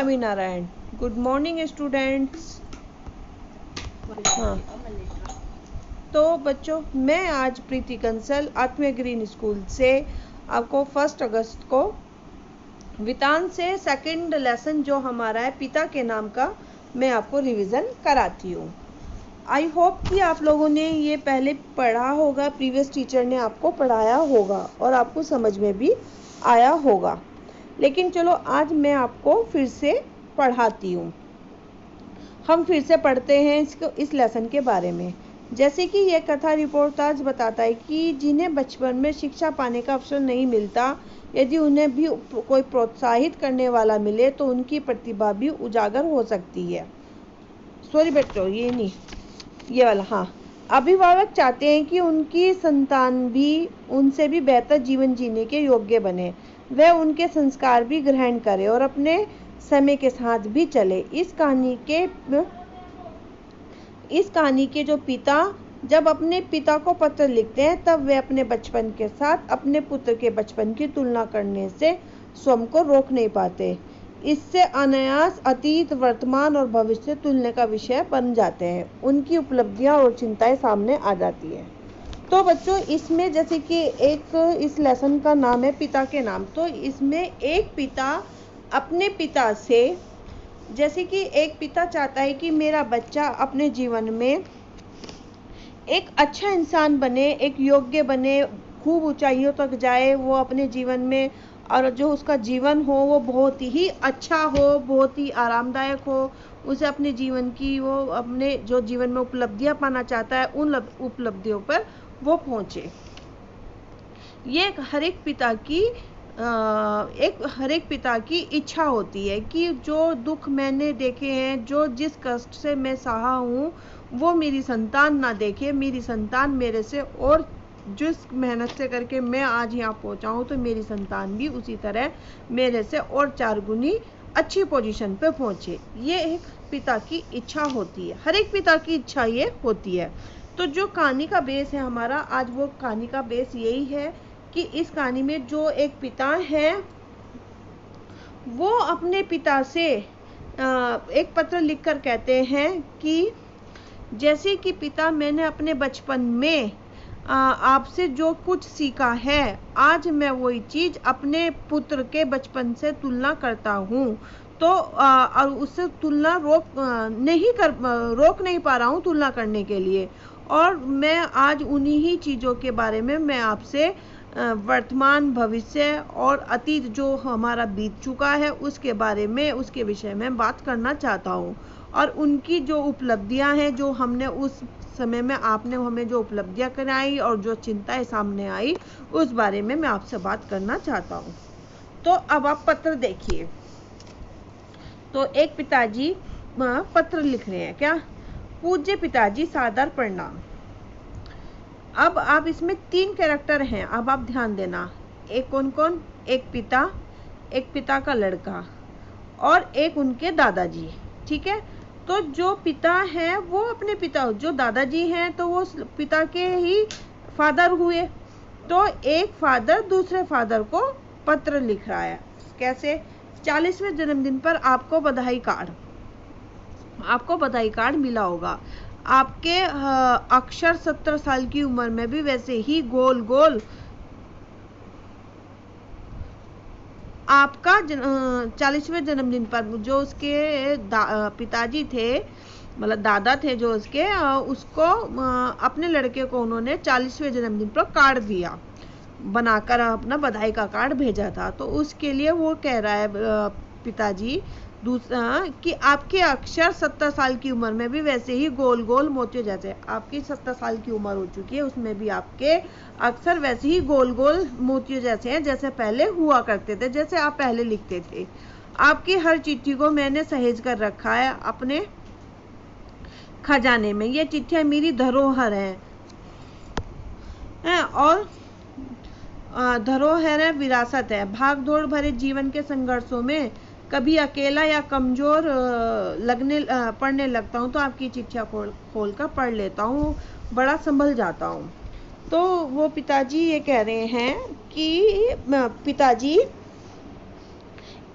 Swaminarayan. Good morning students. हाँ, तो बच्चों, मैं आज प्रीति कंसल आत्मीय ग्रीन स्कूल से आपको 1 अगस्त को वितान से सेकंड लेसन जो हमारा है पिता के नाम का, मैं आपको रिवीजन कराती हूँ। आई होप कि आप लोगों ने ये पहले पढ़ा होगा, प्रीवियस टीचर ने आपको पढ़ाया होगा और आपको समझ में भी आया होगा, लेकिन चलो आज मैं आपको फिर से पढ़ाती हूँ। हम फिर से पढ़ते हैं इस लेसन के बारे में। जैसे कि यह कथा रिपोर्टाज बताता है कि जिन्हें बचपन में शिक्षा पाने का अवसर नहीं मिलता, यदि उन्हें भी कोई प्रोत्साहित करने वाला मिले तो उनकी प्रतिभा भी उजागर हो सकती है। सॉरी बच्चों, ये नहीं, ये वाला। हाँ, अभिभावक चाहते हैं कि उनकी संतान भी उनसे भी बेहतर जीवन जीने के योग्य बने, वह उनके संस्कार भी ग्रहण करे और अपने समय के साथ भी चले। इस कहानी के जो पिता जब अपने पिता को पत्र लिखते हैं, तब वे अपने बचपन के साथ अपने पुत्र के बचपन की तुलना करने से स्वयं को रोक नहीं पाते। इससे अनायास अतीत, वर्तमान और भविष्य तुलना का विषय बन जाते हैं। उनकी उपलब्धियां और चिंताएं सामने आ जाती हैं। तो बच्चों, इसमें जैसे कि इस लेसन का नाम है पिता के नाम, तो इसमें एक पिता अपने पिता से, जैसे कि एक पिता चाहता है कि मेरा बच्चा अपने जीवन में एक अच्छा इंसान बने, एक योग्य बने, खूब ऊंचाइयों तक जाए वो अपने जीवन में, और जो उसका जीवन हो वो बहुत ही अच्छा हो, बहुत ही आरामदायक हो। उसे अपने जीवन की, वो अपने जो जीवन में उपलब्धियां पाना चाहता है, उन उपलब्धियों पर वो पहुंचे। ये हर एक पिता की इच्छा होती है कि जो दुख मैंने देखे हैं, जिस कष्ट से मैं सहा हूँ, वो मेरी संतान ना देखे। मेरी संतान मेरे से, और जिस मेहनत से करके मैं आज यहाँ पहुँचा हूँ, तो मेरी संतान भी उसी तरह मेरे से और 4 गुनी अच्छी पोजीशन पे पहुँचे। ये एक पिता की इच्छा होती है, हर एक पिता की इच्छा ये होती है। तो जो कहानी का बेस है हमारा आज, वो कहानी का बेस यही है कि इस कहानी में जो एक पिता है, वो अपने पिता से एक पत्र लिखकर कहते हैं कि जैसे कि पिता, मैंने अपने बचपन में आपसे जो कुछ सीखा है, आज मैं वही चीज अपने पुत्र के बचपन से तुलना करता हूँ, तो और उससे तुलना रोक नहीं पा रहा हूँ तुलना करने के लिए। और मैं आज उन्हीं ही चीज़ों के बारे में मैं आपसे वर्तमान, भविष्य और अतीत जो हमारा बीत चुका है उसके बारे में, उसके विषय में बात करना चाहता हूँ। और उनकी जो उपलब्धियां हैं, जो हमने उस समय में, आपने हमें जो उपलब्धियां कराई और जो चिंताएं सामने आई, उस बारे में मैं आपसे बात करना चाहता हूँ। तो अब आप पत्र देखिए। तो एक पिताजी पत्र लिख रहे हैं। क्या? पूज्य पिताजी, सादर प्रणाम। अब आप इसमें 3 कैरेक्टर हैं, अब आप ध्यान देना। एक कौन कौन? एक पिता का लड़का और एक उनके दादाजी। ठीक है? तो जो पिता है वो अपने पिता, जो दादाजी हैं तो वो पिता के ही फादर हुए। तो एक फादर दूसरे फादर को पत्र लिख रहा है। कैसे? 40वें जन्मदिन पर आपको बधाई कार्ड मिला होगा। आपके अक्षर 17 साल की उम्र में भी वैसे ही गोल गोल आपका 40वें जन्मदिन पर जो उसके पिताजी थे, मतलब दादा थे जो उसके, उसको अपने लड़के को उन्होंने 40वें जन्मदिन पर कार्ड दिया, बनाकर अपना बधाई का कार्ड भेजा था। तो उसके लिए वो कह रहा है पिताजी कि आपके अक्षर 70 साल की उम्र में भी वैसे ही गोल गोल मोतियों जैसे। आपकी 70 साल की उम्र हो चुकी है, उसमें भी आपके अक्षर वैसे ही गोल गोल मोतियों जैसे हैं, जैसे पहले हुआ करते थे, जैसे आप पहले लिखते थे। आपकी हर चिट्ठी को मैंने सहेज कर रखा है अपने खजाने में। ये चिट्ठियां मेरी धरोहर हैं, और धरोहर है, विरासत है। भाग दौड़ भरे जीवन के संघर्षों में कभी अकेला या कमजोर पढ़ने लगता हूँ, तो आपकी चिट्ठियाँ खोल कर पढ़ लेता हूँ, बड़ा संभल जाता हूँ। तो वो पिताजी ये कह रहे हैं कि पिताजी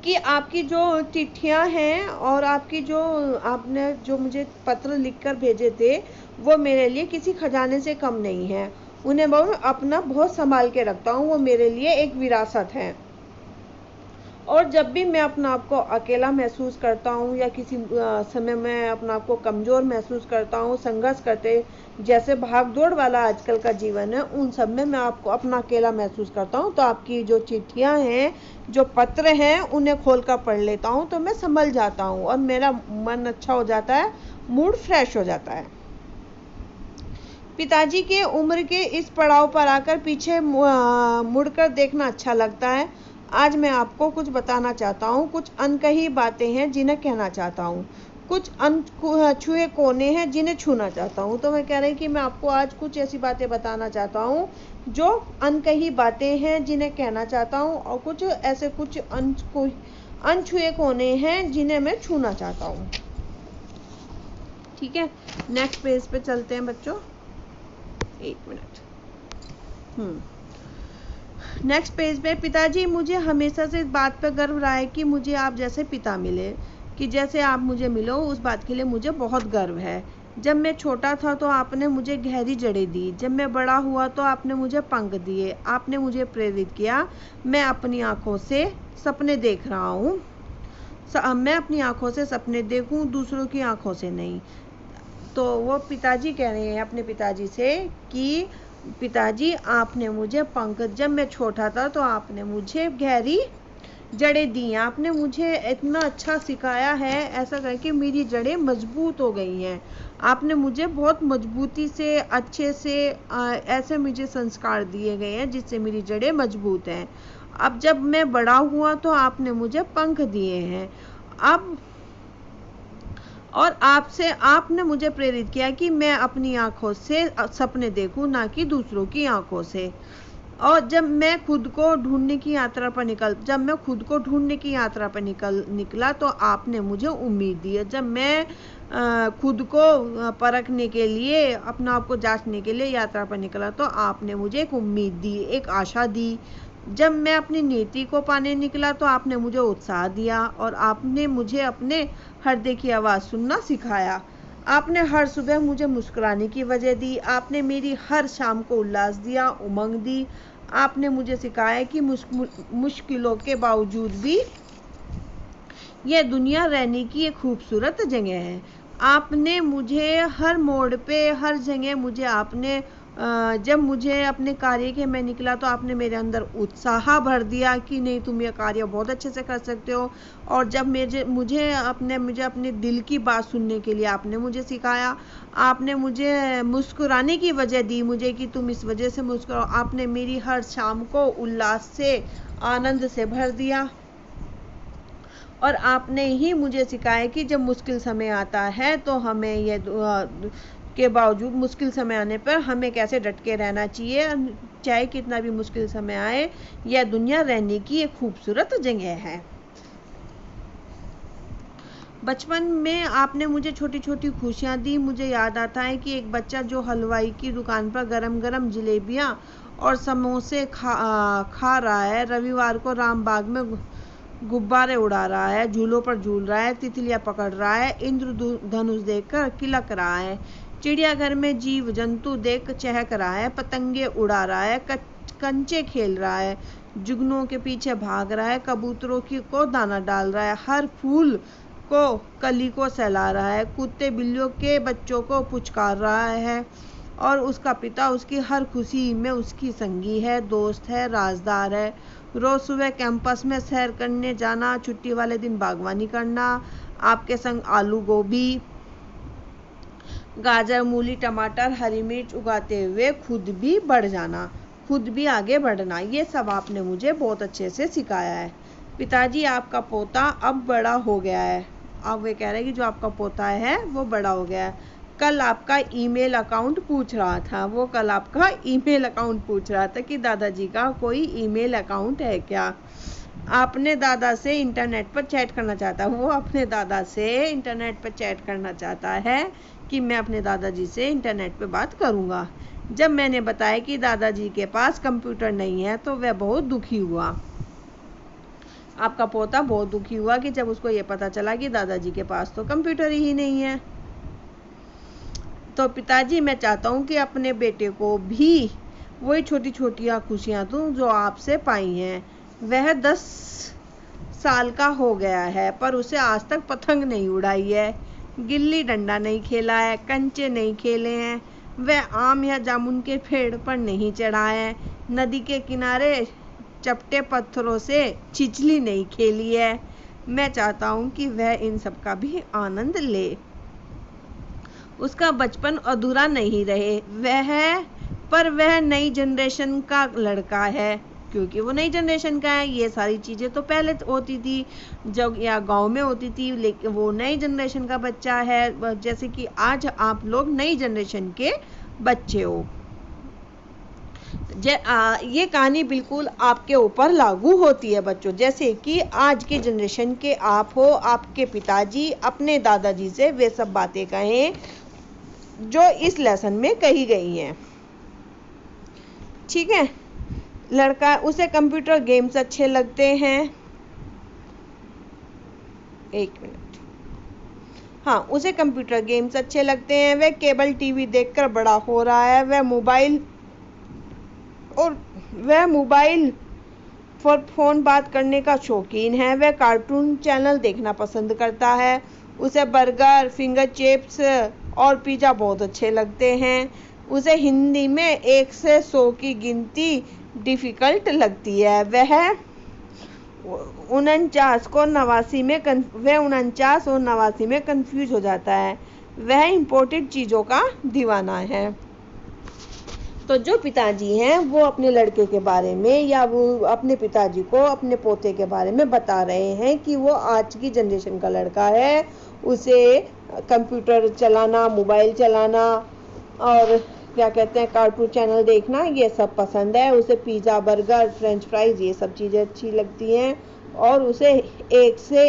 कि आपकी जो चिट्ठियां हैं और आपकी जो आपने जो मुझे पत्र लिखकर भेजे थे वो मेरे लिए किसी खजाने से कम नहीं है। उन्हें मैं अपना बहुत संभाल के रखता हूँ, वो मेरे लिए एक विरासत है। और जब भी मैं अपना आप को अकेला महसूस करता हूँ या किसी समय मैं अपना आप को कमज़ोर महसूस करता हूँ, संघर्ष करते जैसे भाग दौड़ वाला आजकल का जीवन है, उन सब में मैं आपको अपना अकेला महसूस करता हूँ, तो आपकी जो चिट्ठियाँ हैं, जो पत्र हैं, उन्हें खोल कर पढ़ लेता हूँ तो मैं संभल जाता हूँ और मेरा मन अच्छा हो जाता है, मूड फ्रेश हो जाता है। पिताजी के उम्र के इस पड़ाव पर आकर पीछे मुड़कर देखना अच्छा लगता है। आज मैं आपको कुछ बताना चाहता हूँ, कुछ अनकही बातें हैं जिन्हें कहना चाहता हूँ, कुछ अनछुए कोने हैं जिन्हें छूना चाहता हूँ। तो मैं कह रही कि मैं आपको आज कुछ ऐसी बातें बताना चाहता हूँ जो अनकही बातें हैं जिन्हें कहना चाहता हूँ, और कुछ ऐसे कुछ अनछुए कोने हैं जिन्हें मैं छूना चाहता हूँ। ठीक है, नेक्स्ट पेज पे चलते हैं बच्चों। 1 मिनट। नेक्स्ट पेज पे, पिताजी मुझे हमेशा से इस बात पर गर्व रहा है कि मुझे आप जैसे पिता मिले, कि जैसे आप मुझे मिलो, उस बात के लिए मुझे बहुत गर्व है। जब मैं छोटा था तो आपने मुझे गहरी जड़ें दी, जब मैं बड़ा हुआ तो आपने मुझे पंख दिए, आपने मुझे प्रेरित किया। मैं अपनी आंखों से सपने देख रहा हूँ, मैं अपनी आंखों से सपने देखूं, दूसरों की आंखों से नहीं। तो वो पिताजी कह रहे हैं अपने पिताजी से कि पिताजी आपने मुझे पंख, जब मैं छोटा था तो आपने मुझे गहरी जड़ें दी, आपने मुझे इतना अच्छा सिखाया है, ऐसा करके मेरी जड़ें मजबूत हो गई हैं। आपने मुझे बहुत मजबूती से, अच्छे से ऐसे मुझे संस्कार दिए गए हैं जिससे मेरी जड़ें मजबूत हैं। अब जब मैं बड़ा हुआ तो आपने मुझे पंख दिए हैं, अब और आपने मुझे प्रेरित किया कि मैं अपनी आंखों से सपने देखूं, ना कि दूसरों की आंखों से। और जब मैं खुद को ढूंढने की यात्रा पर निकला तो आपने मुझे उम्मीद दी। जब मैं खुद को परखने के लिए, अपना आप को जांचने के लिए यात्रा पर निकला तो आपने मुझे एक उम्मीद दी, एक आशा दी। जब मैं अपनी नीति को पाने निकला तो आपने मुझे उत्साह दिया और आपने मुझे अपने हृदय की आवाज़ सुनना सिखाया। आपने हर सुबह मुझे मुस्कुराने की वजह दी, आपने मेरी हर शाम को उल्लास दिया, उमंग दी। आपने मुझे सिखाया कि मुश्किलों के बावजूद भी यह दुनिया रहने की एक खूबसूरत जगह है। आपने मुझे हर मोड़ पे, हर जगह मुझे आपने जब मुझे अपने कार्य के मैं निकला तो आपने मेरे अंदर उत्साह भर दिया कि नहीं, तुम ये कार्य बहुत अच्छे से कर सकते हो। और जब मुझे अपने दिल की बात सुनने के लिए आपने मुझे सिखाया, आपने मुझे मुस्कुराने की वजह दी मुझे कि तुम इस वजह से मुस्कुराओ। आपने मेरी हर शाम को उल्लास से, आनंद से भर दिया। और आपने ही मुझे सिखाया कि जब मुश्किल समय आता है तो हमें ये के बावजूद, मुश्किल समय आने पर हमें कैसे डट के रहना चाहिए, चाहे कितना भी मुश्किल समय आए, यह दुनिया रहने की एक खूबसूरत जगह है। बचपन में आपने मुझे छोटी छोटी खुशियाँ दी। मुझे याद आता है कि एक बच्चा जो हलवाई की दुकान पर गरम गरम जलेबियाँ और समोसे खा रहा है, रविवार को रामबाग में गुब्बारे उड़ा रहा है, झूलों पर झूल रहा है, तितलियां पकड़ रहा है, इंद्रधनुष देखकर किलक रहा है, चिड़ियाघर में जीव जंतु देख चहक रहा है, पतंगे उड़ा रहा है, कंचे खेल रहा है, जुगनों के पीछे भाग रहा है, कबूतरों को दाना डाल रहा है, हर फूल को कली को सहला रहा है, कुत्ते बिल्लियों के बच्चों को पुचकार रहा है, और उसका पिता उसकी हर खुशी में उसकी संगी है, दोस्त है, राजदार है। रोज सुबह कैंपस में सैर करने जाना, छुट्टी वाले दिन बागवानी करना, आपके संग आलू गोभी, गाजर, मूली, टमाटर, हरी मिर्च उगाते हुए खुद भी बढ़ जाना, खुद भी आगे बढ़ना, ये सब आपने मुझे बहुत अच्छे से सिखाया है। पिताजी आपका पोता अब बड़ा हो गया है। अब वे कह रहे हैं कि जो आपका पोता है वो बड़ा हो गया है। कल आपका ईमेल अकाउंट पूछ रहा था कि दादाजी का कोई ईमेल अकाउंट है क्या। आपने दादा से इंटरनेट पर चैट करना चाहता है, वो अपने दादा से इंटरनेट पर चैट करना चाहता है कि मैं अपने दादाजी से इंटरनेट पे बात करूँगा। जब मैंने बताया कि दादाजी के पास कंप्यूटर नहीं है तो वह बहुत दुखी हुआ। आपका पोता बहुत दुखी हुआ कि जब उसको ये पता चला कि दादाजी के पास तो कंप्यूटर ही नहीं है। तो पिताजी, मैं चाहता हूँ कि अपने बेटे को भी वही छोटी छोटी खुशियाँ दूँ जो आपसे पाई हैं। वह 10 साल का हो गया है पर उसे आज तक पतंग नहीं उड़ाई है, गिल्ली डंडा नहीं खेला है, कंचे नहीं खेले हैं, वह आम या जामुन के पेड़ पर नहीं चढ़ा है, नदी के किनारे चपटे पत्थरों से छिछली नहीं खेली है। मैं चाहता हूँ कि वह इन सब का भी आनंद ले। उसका बचपन अधूरा नहीं रहे। वह नई जनरेशन का लड़का है, क्योंकि वो नई जनरेशन का है। ये सारी चीज़ें तो पहले होती थी जब या गांव में होती थी, लेकिन वो नई जनरेशन का बच्चा है, जैसे कि आज आप लोग नई जनरेशन के बच्चे हो। ये कहानी बिल्कुल आपके ऊपर लागू होती है बच्चों। जैसे कि आज के जनरेशन के आप हो, आपके पिताजी अपने दादाजी से वे सब बातें कहें जो इस लेसन में कही गई हैं। ठीक है। लड़का, उसे कंप्यूटर गेम्स अच्छे लगते हैं। एक मिनट। हाँ, उसे कंप्यूटर गेम्स अच्छे लगते हैं। वह केबल टीवी देखकर बड़ा हो रहा है। वह मोबाइल पर फोन बात करने का शौकीन है। वह कार्टून चैनल देखना पसंद करता है। उसे बर्गर, फिंगर चिप्स और पिज़्ज़ा बहुत अच्छे लगते हैं। उसे हिंदी में 1 से 100 की गिनती डिफ़िकल्ट लगती है। वह 49 और 89 में कंफ्यूज हो जाता है। वह इम्पोर्टेंट चीज़ों का दीवाना है। तो जो पिताजी हैं वो अपने लड़के के बारे में या वो अपने पिताजी को अपने पोते के बारे में बता रहे हैं कि वो आज की जनरेशन का लड़का है। उसे कंप्यूटर चलाना, मोबाइल चलाना और क्या कहते हैं कार्टून चैनल देखना, ये सब पसंद है। उसे पिज़्ज़ा, बर्गर, फ्रेंच फ्राइज ये सब चीज़ें अच्छी लगती हैं। और उसे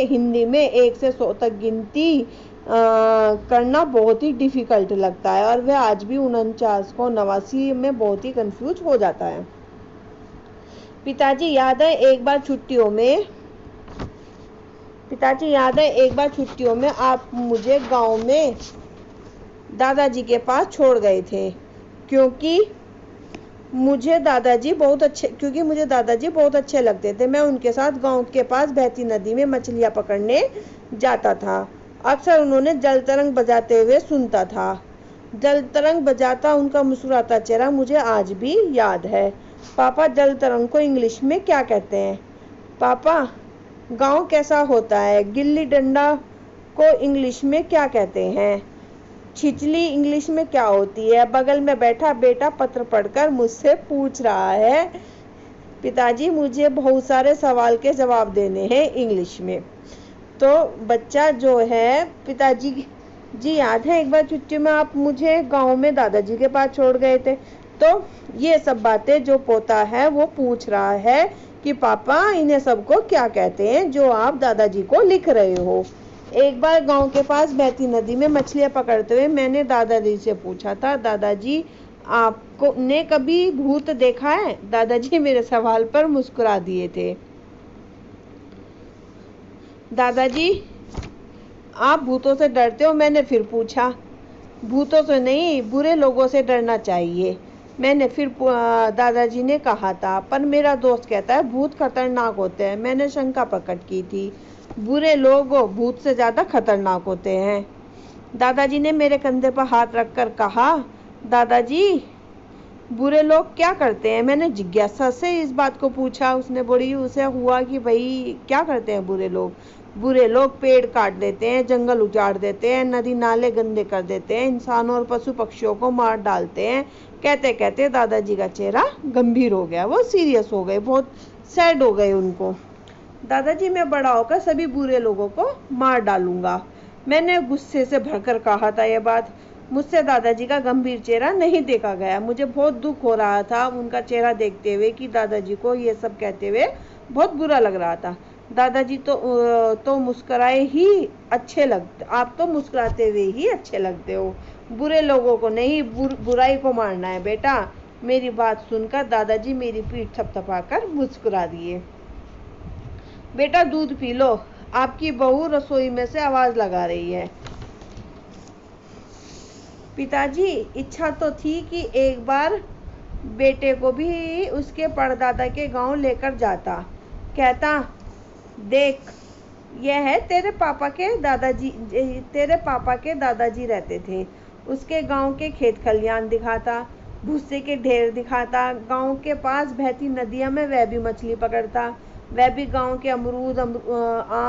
हिंदी में 1 से 100 तक गिनती करना बहुत ही डिफ़िकल्ट लगता है। और वह आज भी 49 को 89 में बहुत ही कंफ्यूज हो जाता है। पिताजी याद है एक बार छुट्टियों में आप मुझे गांव में दादाजी के पास छोड़ गए थे, क्योंकि मुझे दादाजी बहुत अच्छे लगते थे। मैं उनके साथ गांव के पास बहती नदी में मछलियां पकड़ने जाता था। अक्सर उन्होंने जल तरंग बजाते हुए सुनता था। जल तरंग बजाता उनका मुस्कुराता चेहरा मुझे आज भी याद है। पापा, जल तरंग को इंग्लिश में क्या कहते हैं? पापा, गांव कैसा होता है? गिल्ली डंडा को इंग्लिश में क्या कहते हैं? छिछली इंग्लिश में क्या होती है? बगल में बैठा बेटा पत्र पढ़कर मुझसे पूछ रहा है। पिताजी, मुझे बहुत सारे सवाल के जवाब देने हैं इंग्लिश में। तो बच्चा जो है, पिताजी जी याद है एक बार छुट्टी में आप मुझे गांव में दादाजी के पास छोड़ गए थे। तो ये सब बातें जो पोता है वो पूछ रहा है कि पापा इन्हें सबको क्या कहते हैं जो आप दादाजी को लिख रहे हो। एक बार गांव के पास बहती नदी में मछलियां पकड़ते हुए मैंने दादाजी से पूछा था, दादाजी आपको ने कभी भूत देखा है? दादाजी मेरे सवाल पर मुस्कुरा दिए थे। दादाजी, आप भूतों से डरते हो? मैंने फिर पूछा। भूतों से नहीं, बुरे लोगों से डरना चाहिए, मैंने फिर दादाजी ने कहा था। पर मेरा दोस्त कहता है भूत खतरनाक होते हैं। मैंने शंका प्रकट की थी। बुरे लोग भूत से ज़्यादा खतरनाक होते हैं। दादाजी ने मेरे कंधे पर हाथ रखकर कहा, दादाजी बुरे लोग क्या करते हैं? मैंने जिज्ञासा से इस बात को पूछा। उसे हुआ कि भाई क्या करते हैं बुरे लोग? बुरे लोग पेड़ काट देते हैं, जंगल उजाड़ देते हैं, नदी नाले गंदे कर देते हैं, इंसानों और पशु पक्षियों को मार डालते हैं। कहते कहते दादाजी का चेहरा गंभीर हो गया। वो सीरियस हो गए, बहुत सैड हो गए उनको। दादाजी, मैं बड़ा होकर सभी बुरे लोगों को मार डालूंगा, मैंने गुस्से से भरकर कहा था यह बात। मुझसे दादाजी का गंभीर चेहरा नहीं देखा गया। मुझे बहुत दुख हो रहा था उनका चेहरा देखते हुए कि दादाजी को ये सब कहते हुए बहुत बुरा लग रहा था। दादाजी तो मुस्कुराए ही अच्छे लगते, आप तो मुस्कुराते हुए ही अच्छे लगते हो। बुरे लोगों को नहीं, बुराई को मारना है बेटा। मेरी बात सुनकर दादाजी मेरी पीठ थपथपाकर मुस्कुरा दिए। बेटा दूध पी लो, आपकी बहू रसोई में से आवाज लगा रही है। पिताजी, इच्छा तो थी कि एक बार बेटे को भी उसके परदादा के गांव लेकर जाता। कहता, देख, यह है तेरे पापा के दादाजी रहते थे। उसके गांव के खेत खलियान दिखाता, भूसे के ढेर दिखाता, गांव के पास बहती नदियों में वह भी मछली पकड़ता। वह भी गांव के आम,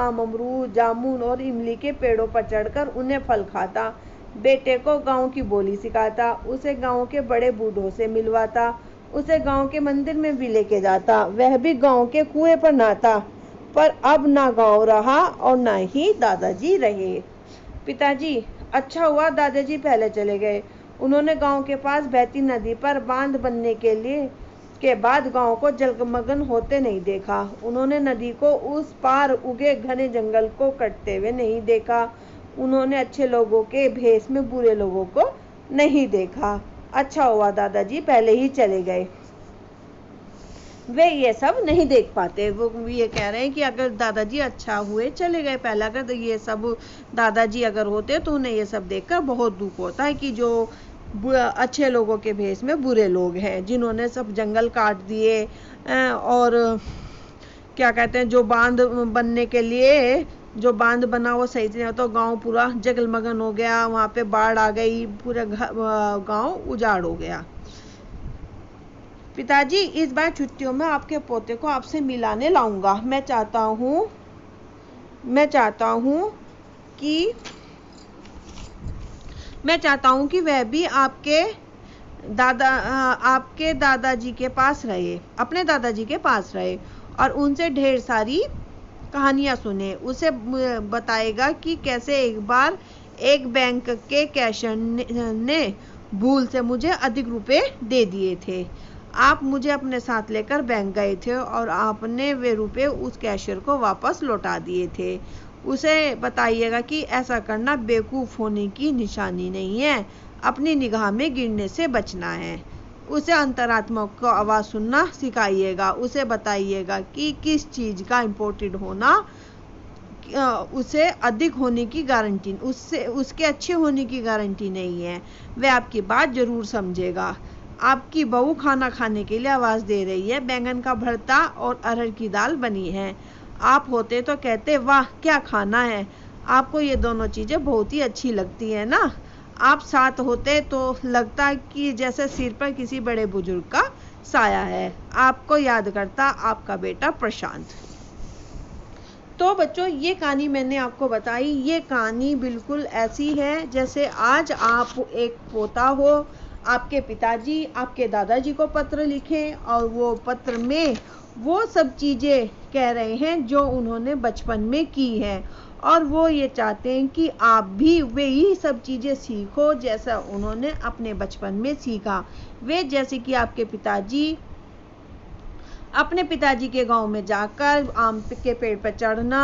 अमरूद, जामुन और इमली के पेड़ों पर चढ़कर उन्हें फल खाता। बेटे को गांव की बोली सिखाता, उसे गांव के बड़े बूढ़ों से मिलवाता, उसे गांव के मंदिर में भी लेके जाता। वह भी गांव के कुएं पर नहाता। पर अब ना गांव रहा और ना ही दादाजी रहे। पिताजी, अच्छा हुआ दादाजी पहले चले गए। उन्होंने गांव के पास बहती नदी पर बांध बनने के बाद गांव को जलमग्न होते नहीं देखा। उन्होंने नदी को उस पार उगे घने जंगल को कटते हुए नहीं देखा। उन्होंने अच्छे लोगों के भेष में बुरे लोगों को नहीं देखा। अच्छा हुआ दादाजी पहले ही चले गए, वे ये सब नहीं देख पाते। वो ये कह रहे हैं कि अगर दादाजी अच्छा हुए चले गए पहले, अगर ये सब दादाजी अगर होते तो उन्हें ये सब देखकर बहुत दुख होता है कि जो अच्छे लोगों के भेष में बुरे लोग हैं, जिन्होंने सब जंगल काट दिए और क्या कहते हैं, जो बांध बनने के लिए जो बांध बना वो सही से नहीं, तो गांव पूरा जगलमगन हो गया, वहां पे बाढ़ आ गई, पूरा गांव उजाड़ हो गया। पिताजी, इस बार छुट्टियों में आपके पोते को आपसे मिलाने लाऊंगा। मैं चाहता हूं कि वह भी आपके दादाजी के पास रहे, अपने दादाजी के पास रहे और उनसे ढेर सारी कहानियां सुने। उसे बताएगा कि कैसे एक बार एक बैंक के कैशियर ने भूल से मुझे अधिक रुपए दे दिए थे। आप मुझे अपने साथ लेकर बैंक गए थे और आपने वे रुपए उस कैशियर को वापस लौटा दिए थे। उसे बताइएगा कि ऐसा करना बेवकूफ़ होने की निशानी नहीं है, अपनी निगाह में गिरने से बचना है। उसे अंतरात्मा को आवाज़ सुनना सिखाइएगा। उसे बताइएगा कि किस चीज़ का इम्पोर्टेंट होना उसे अधिक होने की गारंटी, उसके अच्छे होने की गारंटी नहीं है। वह आपकी बात जरूर समझेगा। आपकी बहू खाना खाने के लिए आवाज़ दे रही है, बैंगन का भरता और अरहर की दाल बनी है। आप होते तो कहते, वाह क्या खाना है। आपको ये दोनों चीज़ें बहुत ही अच्छी लगती है ना। आप साथ होते तो लगता कि जैसे सिर पर किसी बड़े बुजुर्ग का साया है। आपको याद करता आपका बेटा प्रशांत। तो बच्चों, ये कहानी मैंने आपको बताई, ये कहानी बिल्कुल ऐसी है जैसे आज आप एक पोता हो, आपके पिताजी आपके दादाजी को पत्र लिखें और वो पत्र में वो सब चीज़ें कह रहे हैं जो उन्होंने बचपन में की हैं और वो ये चाहते हैं कि आप भी वही सब चीज़ें सीखो जैसा उन्होंने अपने बचपन में सीखा। वे जैसे कि आपके पिताजी अपने पिताजी के गांव में जाकर आम के पेड़ पर चढ़ना,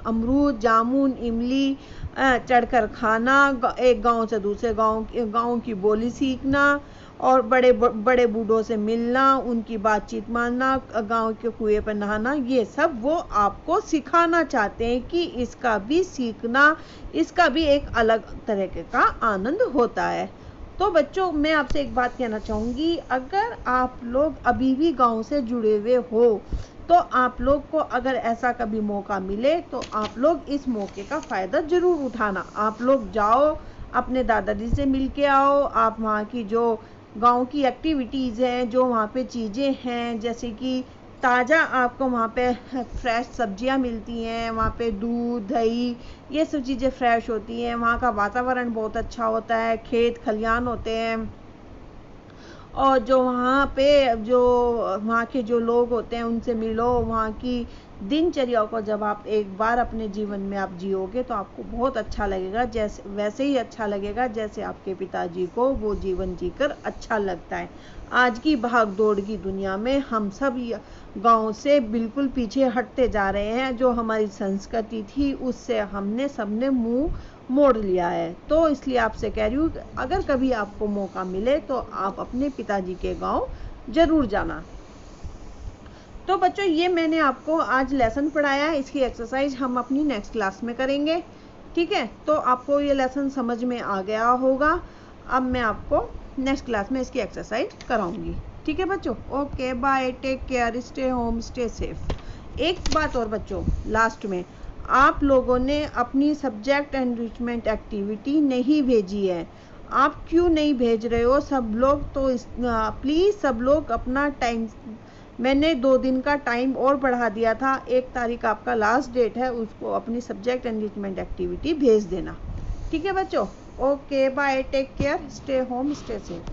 अमरूद, जामुन, इमली चढ़कर खाना, एक गांव से दूसरे गांव की बोली सीखना और बड़े बूढ़ों से मिलना, उनकी बातचीत मानना, गांव के कुएं पर नहाना, ये सब वो आपको सिखाना चाहते हैं कि इसका भी सीखना, इसका भी एक अलग तरह का आनंद होता है। तो बच्चों, मैं आपसे एक बात कहना चाहूँगी, अगर आप लोग अभी भी गांव से जुड़े हुए हो तो आप लोग को अगर ऐसा कभी मौका मिले तो आप लोग इस मौके का फ़ायदा ज़रूर उठाना। आप लोग जाओ, अपने दादाजी से मिल के आओ। आप वहाँ की जो गांव की एक्टिविटीज़ हैं, जो वहाँ पे चीज़ें हैं, जैसे कि ताज़ा आपको वहाँ पे फ्रेश सब्जियाँ मिलती हैं, वहाँ पे दूध, दही, ये सब चीज़ें फ्रेश होती हैं। वहाँ का वातावरण बहुत अच्छा होता है, खेत खलियान होते हैं और जो वहाँ के जो लोग होते हैं उनसे मिलो। वहाँ की दिनचर्या को जब आप एक बार अपने जीवन में आप जियोगे तो आपको बहुत अच्छा लगेगा, वैसे ही अच्छा लगेगा जैसे आपके पिताजी को वो जीवन जीकर अच्छा लगता है। आज की भाग दौड़ की दुनिया में हम सब गांव से बिल्कुल पीछे हटते जा रहे हैं। जो हमारी संस्कृति थी उससे हमने सबने मुंह मोड़ लिया है। तो इसलिए आपसे कह रही हूँ, अगर कभी आपको मौका मिले तो आप अपने पिताजी के गांव जरूर जाना। तो बच्चों ये मैंने आपको आज लेसन पढ़ाया है, इसकी एक्सरसाइज हम अपनी नेक्स्ट क्लास में करेंगे। ठीक है, तो आपको ये लेसन समझ में आ गया होगा। अब मैं आपको नेक्स्ट क्लास में इसकी एक्सरसाइज कराऊंगी। ठीक है बच्चों, okay bye, take care, stay home, stay safe. एक बात और बच्चों, लास्ट में आप लोगों ने अपनी सब्जेक्ट एनरिचमेंट एक्टिविटी नहीं भेजी है। आप क्यों नहीं भेज रहे हो सब लोग? तो प्लीज़ सब लोग अपना टाइम, मैंने 2 दिन का टाइम और बढ़ा दिया था, 1 तारीख आपका लास्ट डेट है, उसको अपनी सब्जेक्ट एनरिचमेंट एक्टिविटी भेज देना। ठीक है बच्चों, okay bye, take care, stay home, stay safe.